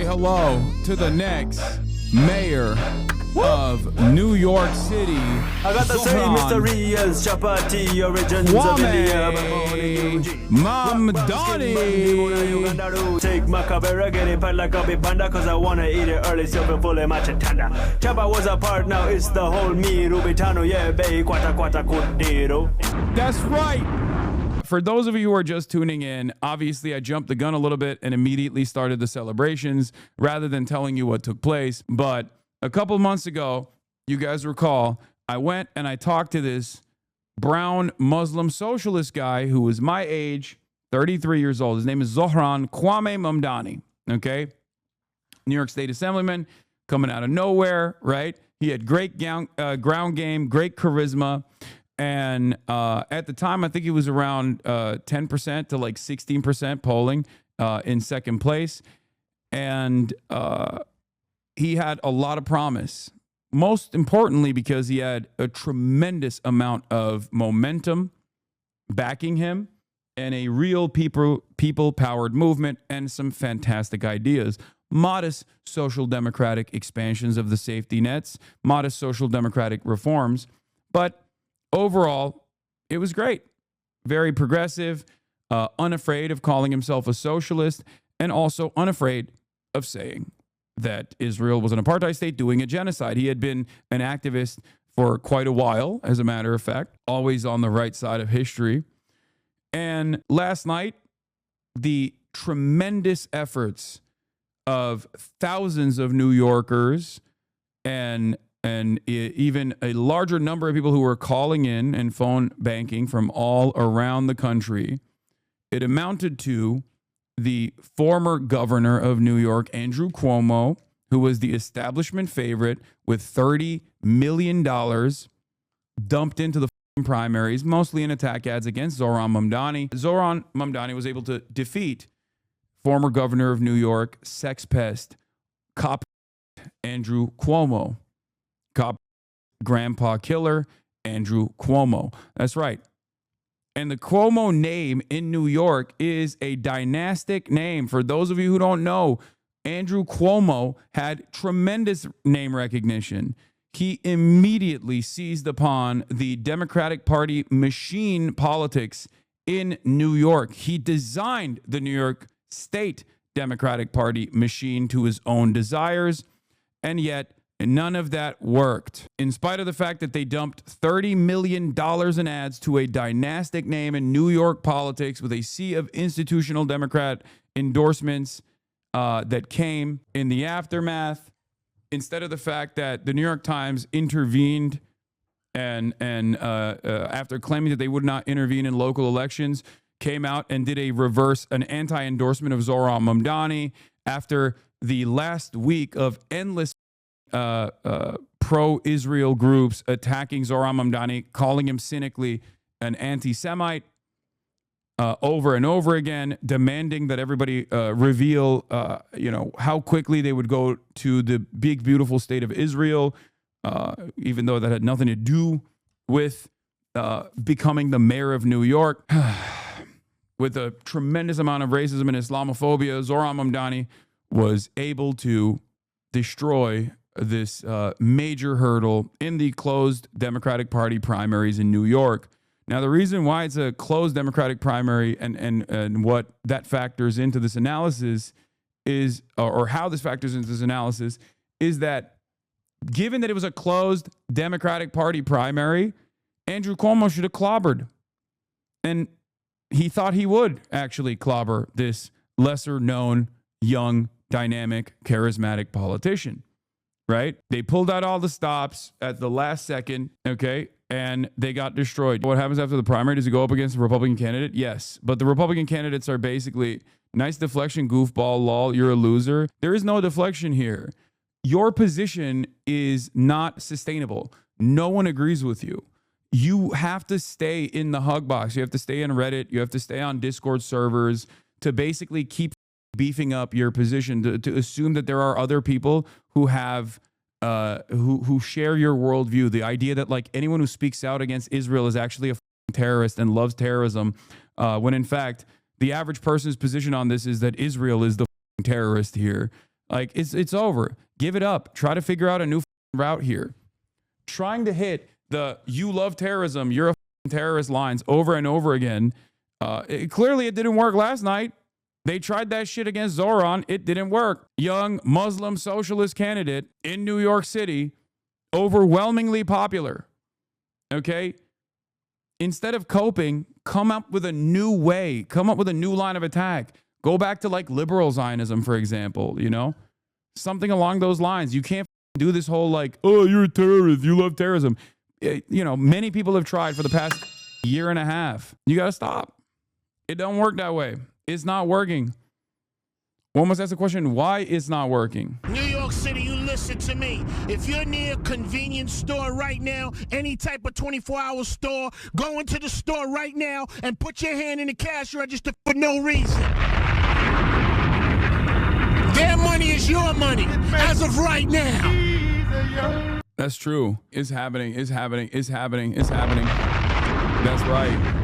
hello to the next mayor of New York City. I got the same mystery as chapati origins of India. Mamdani. Take my cabera, get it like a big panda, cause I wanna eat it early, silver full of machetanda. Chapa was a part, now it's the whole me. Rubitano, yeah, bay, quata cudero. That's right. For those of you who are just tuning in, obviously I jumped the gun a little bit and immediately started the celebrations rather than telling you what took place. But a couple months ago, you guys recall, I went and I talked to this brown Muslim socialist guy who was my age, 33 years old. His name is Zohran Mamdani, okay? New York State Assemblyman, coming out of nowhere, right? He had great ground game, great charisma. And at the time, I think he was around 10% to like 16% polling in second place. And he had a lot of promise, most importantly, because he had a tremendous amount of momentum backing him and a real people-powered movement and some fantastic ideas. Modest social democratic expansions of the safety nets, modest social democratic reforms, but overall, it was great. Very progressive, unafraid of calling himself a socialist, and also unafraid of saying that Israel was an apartheid state doing a genocide. He had been an activist for quite a while, as a matter of fact, always on the right side of history. And last night, the tremendous efforts of thousands of New Yorkers and even a larger number of people who were calling in and phone banking from all around the country, it amounted to the former governor of New York, Andrew Cuomo, who was the establishment favorite with $30 million dumped into the primaries, mostly in attack ads against Zohran Mamdani. Zohran Mamdani was able to defeat former governor of New York, sex pest, cop Andrew Cuomo. Cop grandpa killer Andrew Cuomo. That's right. And the Cuomo name in New York is a dynastic name. For those of you who don't know, Andrew Cuomo had tremendous name recognition. He immediately seized upon the Democratic Party machine politics in New York. He designed the New York State Democratic Party machine to his own desires, and yet none of that worked. In spite of the fact that they dumped $30 million in ads to a dynastic name in New York politics with a sea of institutional Democrat endorsements that came in the aftermath, instead of the fact that the New York Times intervened and after claiming that they would not intervene in local elections, came out and did an anti-endorsement of Zohran Mamdani after the last week of endless pro-Israel groups attacking Zohran Mamdani, calling him cynically an anti-Semite over and over again, demanding that everybody reveal, how quickly they would go to the big, beautiful state of Israel, even though that had nothing to do with becoming the mayor of New York. With a tremendous amount of racism and Islamophobia, Zohran Mamdani was able to destroy this major hurdle in the closed Democratic Party primaries in New York. Now, the reason why it's a closed Democratic primary and what that factors into this analysis is, or how this factors into this analysis, is that given that it was a closed Democratic Party primary, Andrew Cuomo should have clobbered. And he thought he would actually clobber this lesser known, young, dynamic, charismatic politician, right? They pulled out all the stops at the last second, okay, and they got destroyed. What happens after the primary? Does he go up against a Republican candidate? Yes, but the Republican candidates are basically nice deflection, goofball, lol, you're a loser. There is no deflection here. Your position is not sustainable. No one agrees with you. You have to stay in the hug box. You have to stay in Reddit. You have to stay on Discord servers to basically keep beefing up your position, to assume that there are other people who have who share your worldview. The idea that like anyone who speaks out against Israel is actually a terrorist and loves terrorism, when in fact the average person's position on this is that Israel is the terrorist here. Like, it's over. Give it up. Try to figure out a new route here. Trying to hit the "you love terrorism, you're a terrorist" lines over and over again. Clearly, it didn't work last night. They tried that shit against Zohran. It didn't work. Young Muslim socialist candidate in New York City, overwhelmingly popular. Okay? Instead of coping, come up with a new way. Come up with a new line of attack. Go back to like liberal Zionism, for example, you know? Something along those lines. You can't do this whole like, oh, you're a terrorist, you love terrorism. You know, many people have tried for the past year and a half. You got to stop. It don't work that way. It's not working. One must ask the question, why it's not working? New York City, you listen to me. If you're near a convenience store right now, any type of 24-hour store, go into the store right now and put your hand in the cash register for no reason. Their money is your money as of right now. That's true. It's happening. It's happening. It's happening. It's happening. That's right.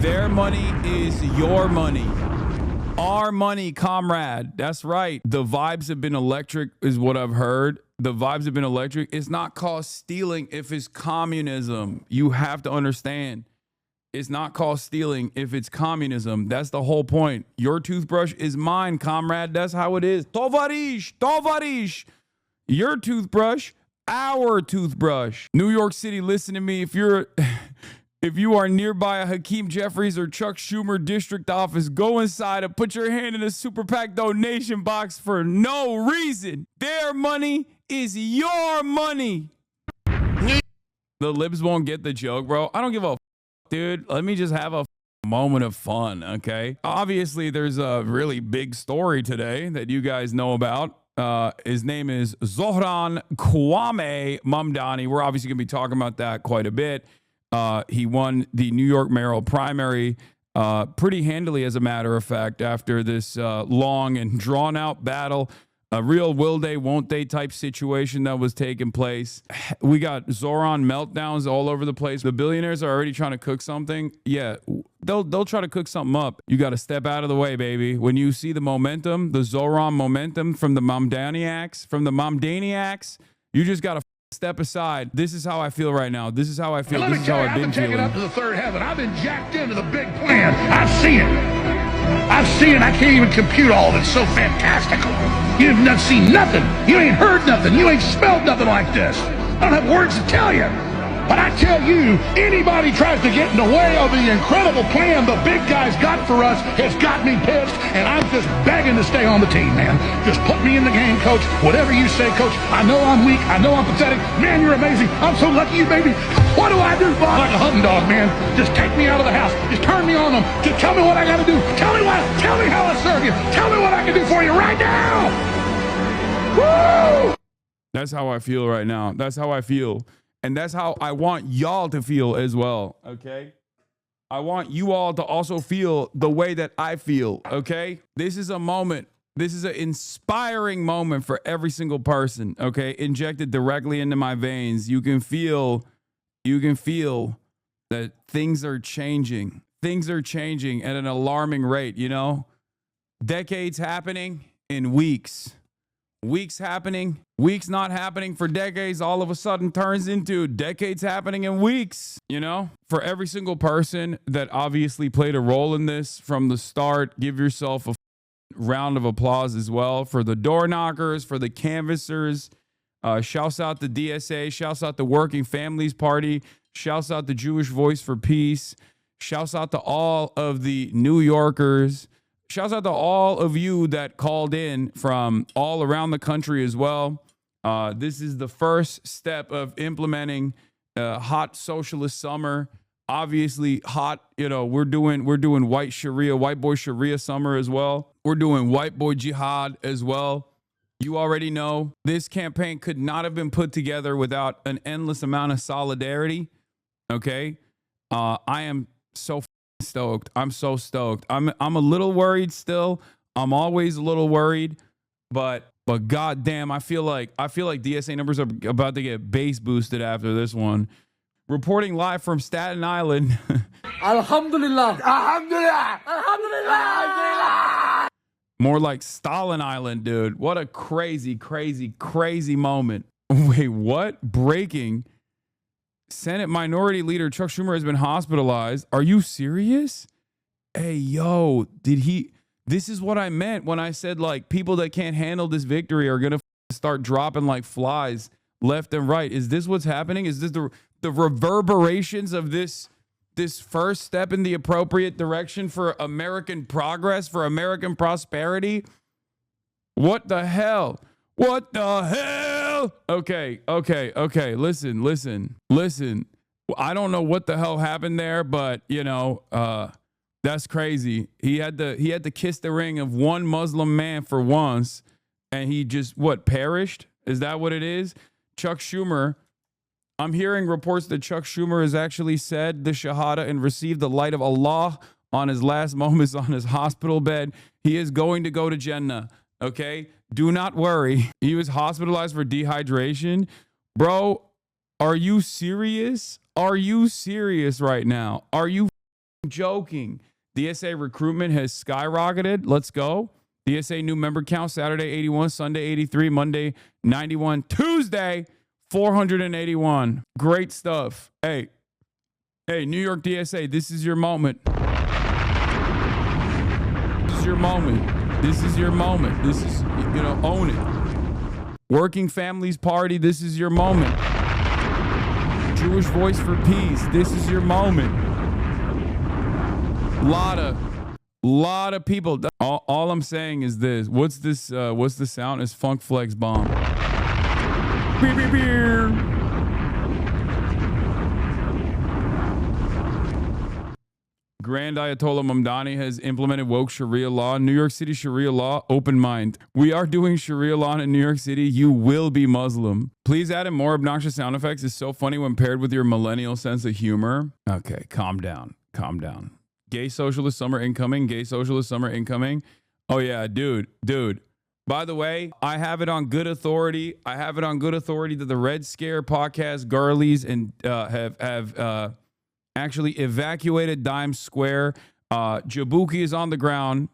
Their money is your money. Our money, comrade. That's right. The vibes have been electric is what I've heard. The vibes have been electric. It's not called stealing if it's communism. You have to understand. It's not called stealing if it's communism. That's the whole point. Your toothbrush is mine, comrade. That's how it is. Tovarish, tovarish. Your toothbrush, our toothbrush. New York City, listen to me. If you are nearby a Hakeem Jeffries or Chuck Schumer district office, go inside and put your hand in a super PAC donation box for no reason. Their money is your money. The libs won't get the joke, bro. I don't give a f, dude. Let me just have a moment of fun, okay? Obviously, there's a really big story today that you guys know about. His name is Zohran Mamdani. We're obviously going to be talking about that quite a bit. He won the New York mayoral primary pretty handily, as a matter of fact, after this long and drawn-out battle, a real will they, won't they type situation that was taking place. We got Zohran meltdowns all over the place. The billionaires are already trying to cook something. Yeah, they'll try to cook something up. You got to step out of the way, baby. When you see the momentum, the Zohran momentum from the Mamdaniacs, you just got to step aside. This is how I feel right now. This is how I feel. This is how I've been feeling. I've been taken up to the third heaven. I've been jacked into the big plan. I've seen it. I can't even compute all of it. It's so fantastical. You've not seen nothing. You ain't heard nothing. You ain't smelled nothing like this. I don't have words to tell you. But I tell you, anybody tries to get in the way of the incredible plan the big guys got for us has got me pissed, and I'm just begging to stay on the team, man. Just put me in the game, coach. Whatever you say, coach. I know I'm weak. I know I'm pathetic. Man, you're amazing. I'm so lucky you made me. What do I do, Bob? Like a hunting dog, man. Just take me out of the house. Just turn me on them. Just tell me what I got to do. Tell me how I serve you. Tell me what I can do for you right now. Woo! That's how I feel right now. That's how I feel. And that's how I want y'all to feel as well, okay? I want you all to also feel the way that I feel, okay? This is a moment. This is an inspiring moment for every single person, okay? Injected directly into my veins. You can feel that things are changing. Things are changing at an alarming rate, you know? Decades happening in weeks. Weeks happening, weeks not happening for decades, all of a sudden turns into decades happening in weeks, you know? For every single person that obviously played a role in this from the start, give yourself a round of applause as well. For the door knockers, for the canvassers, shouts out the DSA, shouts out the Working Families Party, shouts out the Jewish Voice for Peace, shouts out to all of the New Yorkers. Shouts out to all of you that called in from all around the country as well. This is the first step of implementing hot socialist summer. Obviously hot, you know, we're doing white boy Sharia summer as well. We're doing white boy jihad as well. You already know this campaign could not have been put together without an endless amount of solidarity. Okay. I am so stoked. I'm so stoked. I'm a little worried still. I'm always a little worried, but goddamn, I feel like DSA numbers are about to get base boosted after this one. Reporting live from Staten Island. Alhamdulillah. Alhamdulillah. Alhamdulillah. More like Stalin Island, dude. What a crazy, crazy, crazy moment. Wait, what? Breaking. Senate Minority Leader Chuck Schumer has been hospitalized. Are you serious? Hey, yo, this is what I meant when I said, like, people that can't handle this victory are going to start dropping like flies left and right. Is this what's happening? Is this the reverberations of this first step in the appropriate direction for American progress, for American prosperity? What the hell? What the hell? Okay. Listen. I don't know what the hell happened there, but that's crazy. He had to kiss the ring of one Muslim man for once, and he just perished? Is that what it is? Chuck Schumer. I'm hearing reports that Chuck Schumer has actually said the Shahada and received the light of Allah on his last moments on his hospital bed. He is going to go to Jannah. Okay? Do not worry. He was hospitalized for dehydration. Bro, are you serious? Are you serious right now? Are you joking? DSA recruitment has skyrocketed. Let's go. DSA new member count Saturday 81, Sunday 83, Monday 91, Tuesday 481. Great stuff. Hey, New York DSA, this is your moment. This is your moment. This is your moment. This is, own it. Working Families Party, this is your moment. Jewish Voice for Peace, this is your moment. Lot of people. All I'm saying is this. What's this? What's the sound? It's Funk Flex Bomb. Beer, beer, beer. Grand Ayatollah Mamdani has implemented woke Sharia law. New York City Sharia law, open mind. We are doing Sharia law in New York City. You will be Muslim. Please add in more obnoxious sound effects. It's so funny when paired with your millennial sense of humor. Okay, calm down. Gay socialist summer incoming. Gay socialist summer incoming. Oh yeah, dude. By the way, I have it on good authority. That the Red Scare podcast girlies and have actually evacuated Dimes Square. Jabuki is on the ground.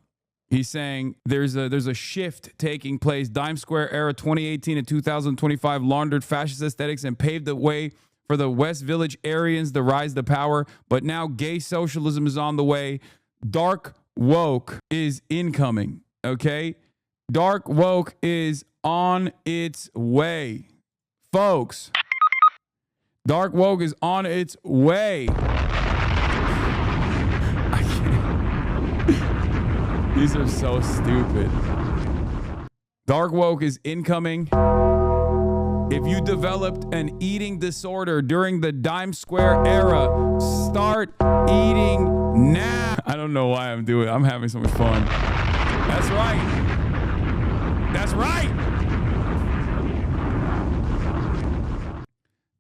He's saying there's a shift taking place. Dimes Square era 2018 and 2025 laundered fascist aesthetics and paved the way for the West Village Aryans to rise to power. But now gay socialism is on the way. Dark woke is incoming. Okay? Dark woke is on its way. Folks, dark woke is on its way. I can't. These are so stupid. Dark woke is incoming. If you developed an eating disorder during the Dimes Square era, start eating now. I don't know why I'm doing it. I'm having so much fun. That's right.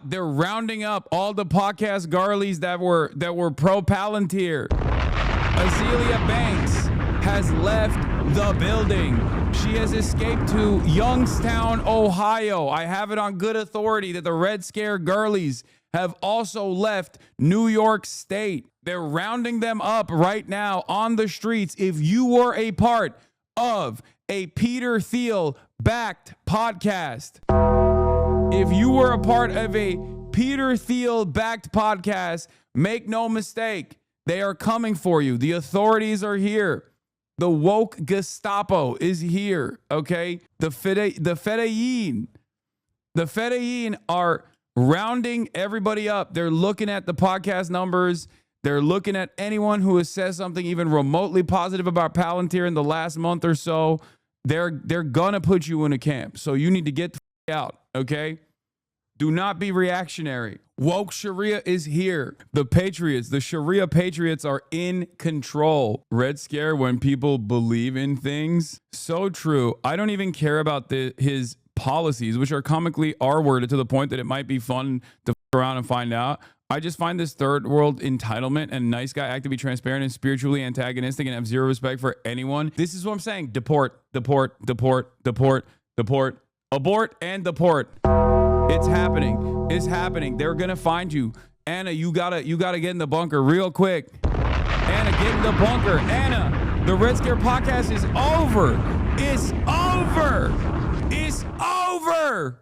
They're rounding up all the podcast girlies that were pro Palantir. Azealia Banks has left the building. She has escaped to Youngstown, Ohio. I have it on good authority that the Red Scare girlies have also left New York State. They're rounding them up right now on the streets. If you were a part of a Peter Thiel-backed podcast, if you were a part of a Peter Thiel-backed podcast, make no mistake, they are coming for you. The authorities are here. The woke Gestapo is here, okay? The Fedayeen are rounding everybody up. They're looking at the podcast numbers. They're looking at anyone who has said something even remotely positive about Palantir in the last month or so. They're gonna put you in a camp. So you need to get the out, okay? Do not be reactionary. Woke Sharia is here. The patriots, the Sharia patriots are in control. Red Scare when people believe in things. So true. I don't even care about his policies, which are comically R-worded to the point that it might be fun to f around and find out. I just find this third world entitlement and nice guy act to be transparent and spiritually antagonistic and have zero respect for anyone. This is what I'm saying. Deport. Abort and deport. It's happening. It's happening. They're gonna find you. Anna, you gotta get in the bunker real quick. Anna, get in the bunker. Anna, The Red Scare podcast is over. It's over. It's over.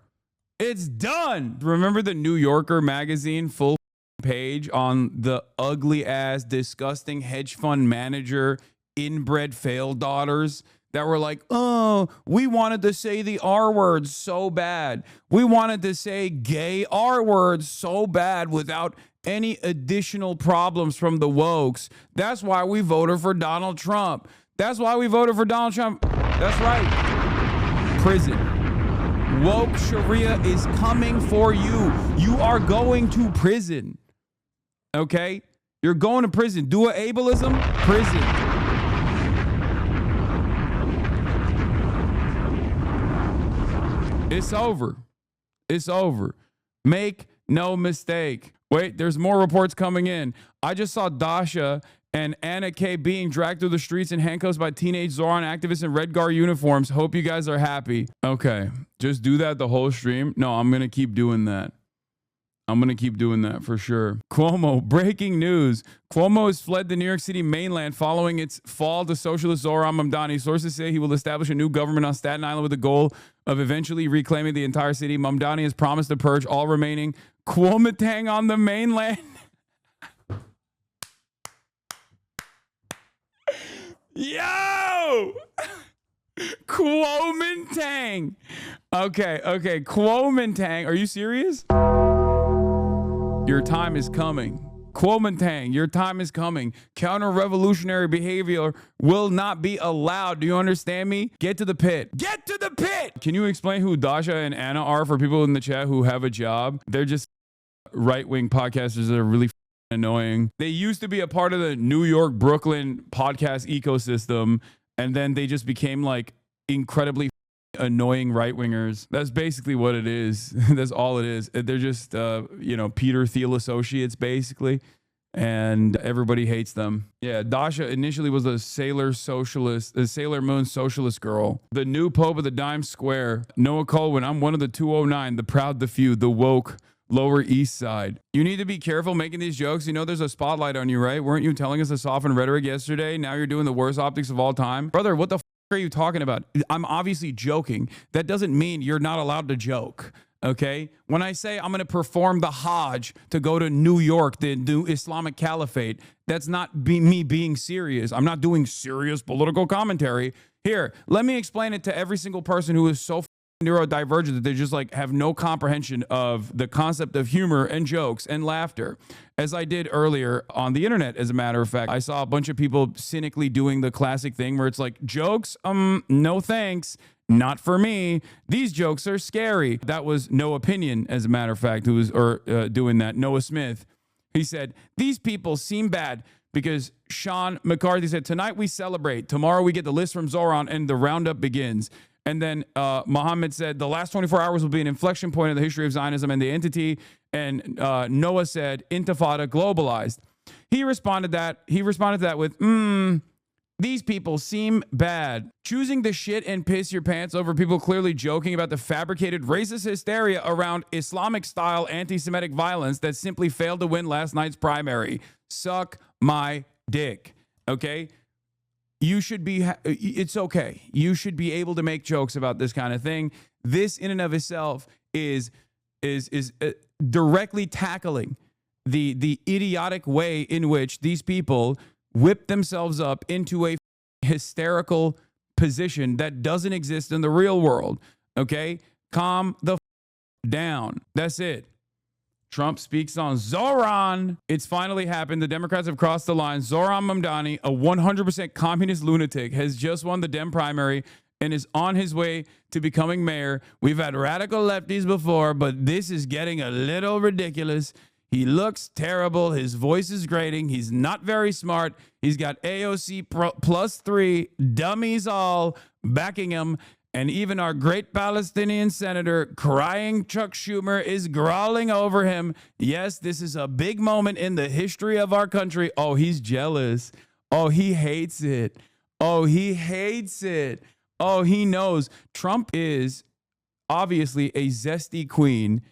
It's done. Remember the New Yorker magazine full page on the ugly ass, disgusting hedge fund manager, inbred failed daughters that were like, oh, we wanted to say the R word so bad. We wanted to say gay R words so bad without any additional problems from the wokes. That's why we voted for Donald Trump. That's why we voted for Donald Trump. That's right. Prison. Woke Sharia is coming for you. You are going to prison. Okay? You're going to prison. Do a ableism? Prison. It's over. It's over. Make no mistake. Wait, there's more reports coming in. I just saw Dasha and Anna K being dragged through the streets in handcuffs by teenage Zohran activists in Red Guard uniforms. Hope you guys are happy. Okay, just do that the whole stream. No, I'm going to keep doing that. I'm going to keep doing that for sure. Cuomo, breaking news. Cuomo has fled the New York City mainland following its fall to socialist Zohran Mamdani. Sources say he will establish a new government on Staten Island with the goal of eventually reclaiming the entire city. Mamdani has promised to purge all remaining Kuomintang on the mainland. Yo! Kuomintang. Okay. Kuomintang. Are you serious? Your time is coming. Kuomintang, your time is coming. Counter-revolutionary behavior will not be allowed. Do you understand me? Get to the pit. Get to the pit! Can you explain who Dasha and Anna are for people in the chat who have a job? They're just right-wing podcasters that are really annoying. They used to be a part of the New York, Brooklyn podcast ecosystem, and then they just became like incredibly annoying right-wingers. That's basically what it is. That's all it is. They're just Peter Thiel associates basically, and everybody hates them. Yeah, Dasha initially was a Sailor Moon socialist girl. The new pope of the dime square, Noah Colwyn. I'm one of the 209, the proud, the few, the woke Lower East Side. You need to be careful making these jokes. You know there's a spotlight on you, right? Weren't you telling us to soften rhetoric yesterday? Now you're doing the worst optics of all time. Brother, what the are you talking about? I'm obviously joking. That doesn't mean you're not allowed to joke. Okay? When I say I'm going to perform the Hajj to go to New York, the new Islamic Caliphate, that's not me being serious. I'm not doing serious political commentary. Here, let me explain it to every single person who is so neurodivergent that they just like have no comprehension of the concept of humor and jokes and laughter. As I did earlier on the internet, as a matter of fact, I saw a bunch of people cynically doing the classic thing where it's like, jokes, no thanks, not for me. These jokes are scary. That was No Opinion, as a matter of fact, who was doing that. Noah Smith. He said, these people seem bad because Sean McCarthy said, tonight we celebrate. Tomorrow we get the list from Zohran and the roundup begins. And then Muhammad said, the last 24 hours will be an inflection point in the history of Zionism and the entity. And Noah said, Intifada globalized. He responded to that with, these people seem bad. Choosing to shit and piss your pants over people clearly joking about the fabricated racist hysteria around Islamic-style anti-Semitic violence that simply failed to win last night's primary. Suck my dick. Okay? You should be, it's okay. You should be able to make jokes about this kind of thing. This in and of itself is directly tackling the idiotic way in which these people whip themselves up into a hysterical position that doesn't exist in the real world. Okay? Calm the down. That's it. Trump speaks on Zohran. It's finally happened. The Democrats have crossed the line. Zohran Mamdani, a 100% communist lunatic, has just won the Dem primary and is on his way to becoming mayor. We've had radical lefties before, but this is getting a little ridiculous. He looks terrible. His voice is grating. He's not very smart. He's got AOC +3 dummies all backing him. And even our great Palestinian senator, crying Chuck Schumer, is growling over him. Yes, this is a big moment in the history of our country. Oh, he's jealous. Oh, he hates it. Oh, he hates it. Oh, he knows. Trump is obviously a zesty queen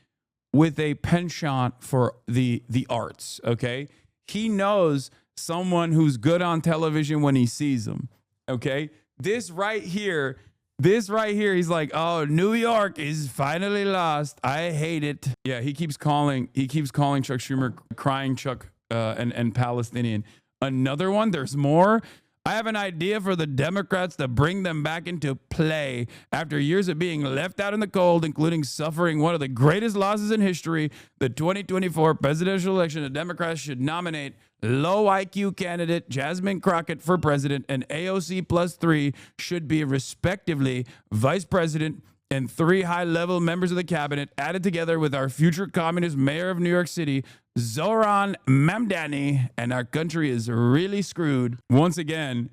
with a penchant for the arts, okay? He knows someone who's good on television when he sees them. Okay. This right here, he's like, oh, New York is finally lost. I hate it. Yeah, he keeps calling Chuck Schumer crying Chuck and Palestinian. Another one, there's more. I have an idea for the Democrats to bring them back into play after years of being left out in the cold, including suffering one of the greatest losses in history. The 2024 presidential election, the Democrats should nominate low IQ candidate Jasmine Crockett for president, and AOC plus 3 should be respectively vice president and 3 high-level members of the cabinet, added together with our future communist mayor of New York City, Zohran Mamdani, and our country is really screwed. Once again,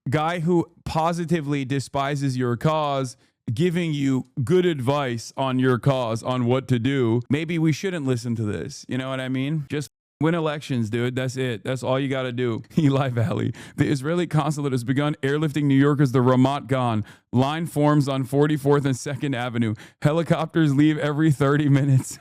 guy who positively despises your cause, giving you good advice on your cause, on what to do. Maybe we shouldn't listen to this. You know what I mean? Just win elections, dude. That's it. That's all you got to do. Eli Valley. The Israeli consulate has begun airlifting New Yorkers the Ramat Gan. Line forms on 44th and 2nd Avenue. Helicopters leave every 30 minutes.